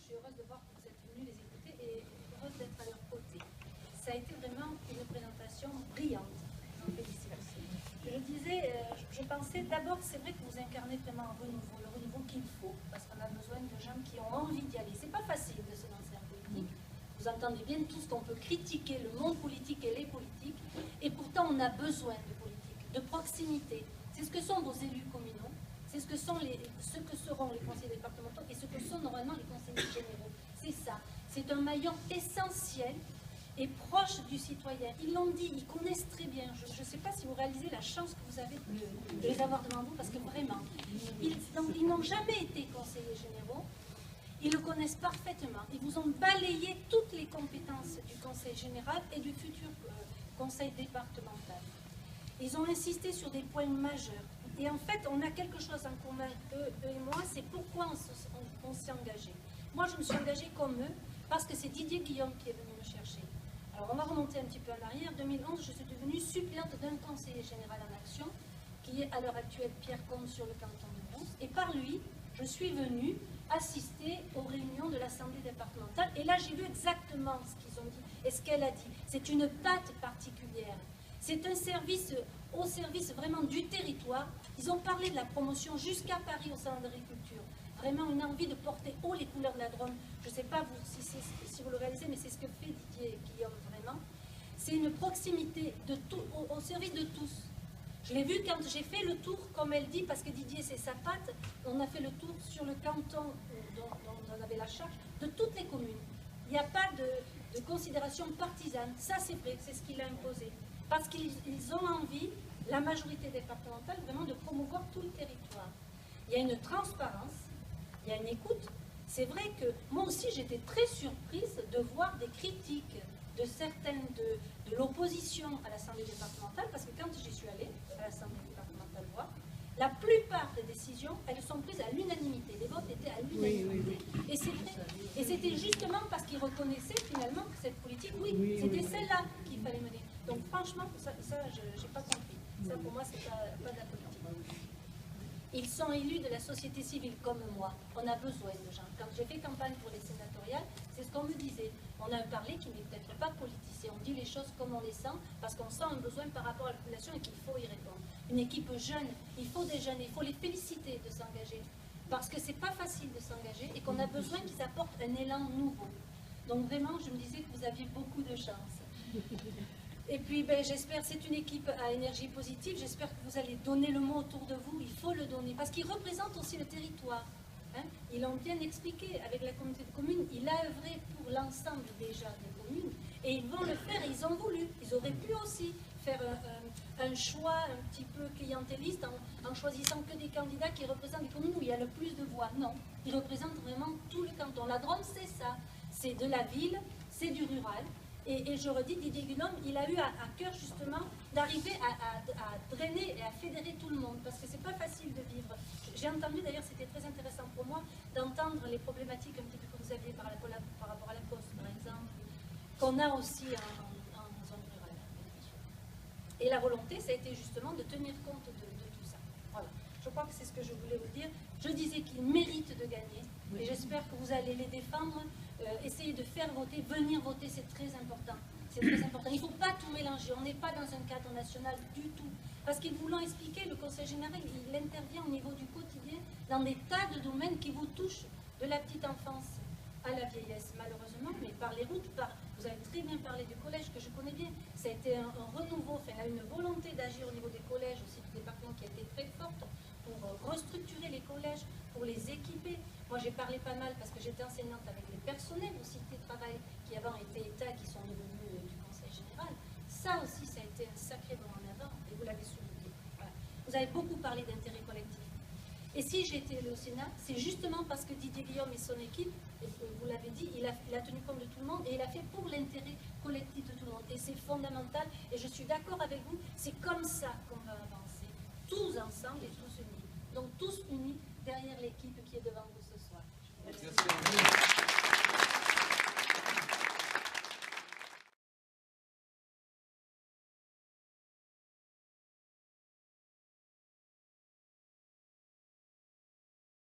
suis heureuse de voir que vous êtes venus les écouter et heureuse d'être à leur côté. Ça a été vraiment une présentation brillante. J'en félicite. Je disais, je pensais d'abord, c'est vrai que vous incarnez vraiment un renouveau, le renouveau qu'il faut, parce qu'on a besoin de gens qui ont envie d'y aller. C'est pas facile de se lancer en politique. Vous entendez bien tous qu'on peut critiquer le monde politique et les politiques, et pourtant on a besoin de politique, de proximité. C'est ce que sont vos élus communaux, c'est ce que seront les conseillers départementaux et ce que sont normalement les conseillers généraux. C'est ça. C'est un maillon essentiel et proche du citoyen. Ils l'ont dit, ils connaissent très bien. Je ne sais pas si vous réalisez la chance que vous avez de les avoir devant vous, parce que vraiment, ils n'ont jamais été conseillers généraux. Ils le connaissent parfaitement. Ils vous ont balayé toutes les compétences du conseil général et du futur conseil départemental. Ils ont insisté sur des points majeurs. Et en fait, on a quelque chose en commun, eux et moi, c'est pourquoi on s'est engagé. Moi, je me suis engagée comme eux, parce que c'est Didier Guillaume qui est venu me chercher. Alors, on va remonter un petit peu en arrière. En 2011, je suis devenue suppléante d'un conseiller général en action, qui est à l'heure actuelle Pierre Comte sur le canton de Mons. Et par lui, je suis venue assister aux réunions de l'Assemblée départementale. Et là, j'ai vu exactement ce qu'ils ont dit et ce qu'elle a dit. C'est une patte particulière. C'est un service au service vraiment du territoire. Ils ont parlé de la promotion jusqu'à Paris au salon d'agriculture. Vraiment une envie de porter haut les couleurs de la Drôme. Je ne sais pas si vous le réalisez, mais c'est ce que fait Didier Guillaume vraiment. C'est une proximité de tout, au service de tous. Je l'ai vu quand j'ai fait le tour, comme elle dit, parce que Didier c'est sa patte, on a fait le tour sur le canton dont on avait la charge, de toutes les communes. Il n'y a pas de considération partisane. Ça c'est vrai, c'est ce qu'il a imposé. Parce qu'ils ont envie, la majorité départementale, vraiment de promouvoir tout le territoire. Il y a une transparence, il y a une écoute. C'est vrai que moi aussi j'étais très surprise de voir des critiques de certaines de l'opposition à l'Assemblée départementale, parce que quand j'y suis allée à l'Assemblée départementale voir, la plupart des décisions, elles sont prises à l'unanimité. Les votes étaient à l'unanimité. Oui. Et c'est vrai. Et c'était justement parce qu'ils reconnaissaient finalement que cette politique, c'était celle-là qu'il fallait mener. Donc franchement, ça je n'ai pas compris. Ça pour moi, c'est pas de la politique. Ils sont élus de la société civile comme moi. On a besoin de gens. Quand j'ai fait campagne pour les sénatoriales, c'est ce qu'on me disait. On a un parler qui n'est peut-être pas politicien. On dit les choses comme on les sent, parce qu'on sent un besoin par rapport à la population et qu'il faut y répondre. Une équipe jeune, il faut des jeunes, il faut les féliciter de s'engager. Parce que c'est pas facile de s'engager et qu'on a besoin qu'ils apportent un élan nouveau. Donc vraiment, je me disais que vous aviez beaucoup de chance. Et puis, j'espère, c'est une équipe à énergie positive, j'espère que vous allez donner le mot autour de vous, il faut le donner, parce qu'il représente aussi le territoire. Hein. Ils l'ont bien expliqué, avec la communauté de communes, il a œuvré pour l'ensemble déjà des communes, et ils vont le faire, et ils ont voulu. Ils auraient pu aussi faire un choix un petit peu clientéliste, en choisissant que des candidats qui représentent des communes où il y a le plus de voix. Non, ils représentent vraiment tout le canton. La Drôme, c'est ça, c'est de la ville, c'est du rural. Et je redis, Didier Guillaume, il a eu à cœur justement d'arriver à drainer et à fédérer tout le monde, parce que c'est pas facile de vivre. J'ai entendu, d'ailleurs, c'était très intéressant pour moi, d'entendre les problématiques un petit peu que vous aviez par rapport à la poste, par exemple, qu'on a aussi en zone rurale. Et la volonté, ça a été justement de tenir compte de tout ça. Voilà. Je crois que c'est ce que je voulais vous dire. Je disais qu'ils méritent de gagner, et j'espère que vous allez les défendre. Essayer de faire voter, venir voter, c'est très important. C'est très important. Il ne faut pas tout mélanger. On n'est pas dans un cadre national du tout. Parce qu'ils vous l'ont expliqué, le Conseil général, il intervient au niveau du quotidien dans des tas de domaines qui vous touchent, de la petite enfance à la vieillesse, malheureusement, mais par les routes, vous avez très bien parlé du collège que je connais bien. Ça a été un renouveau, enfin, une volonté d'agir au niveau des collèges, aussi du département, qui a été très forte pour restructurer les collèges, pour les équiper. Moi, j'ai parlé pas mal parce que j'étais enseignante avec les personnels aussi de travail qui avant étaient État, qui sont devenus du Conseil général. Ça aussi, ça a été un sacré bond en avant, et vous l'avez souligné. Voilà. Vous avez beaucoup parlé d'intérêt collectif. Et si j'ai été élue au Sénat, c'est justement parce que Didier Guillaume et son équipe, et vous l'avez dit, il a tenu compte de tout le monde, et il a fait pour l'intérêt collectif de tout le monde. Et c'est fondamental, et je suis d'accord avec vous, c'est comme ça qu'on va avancer, tous ensemble et tous unis. Donc tous unis derrière l'équipe qui est devant vous ce soir. Merci.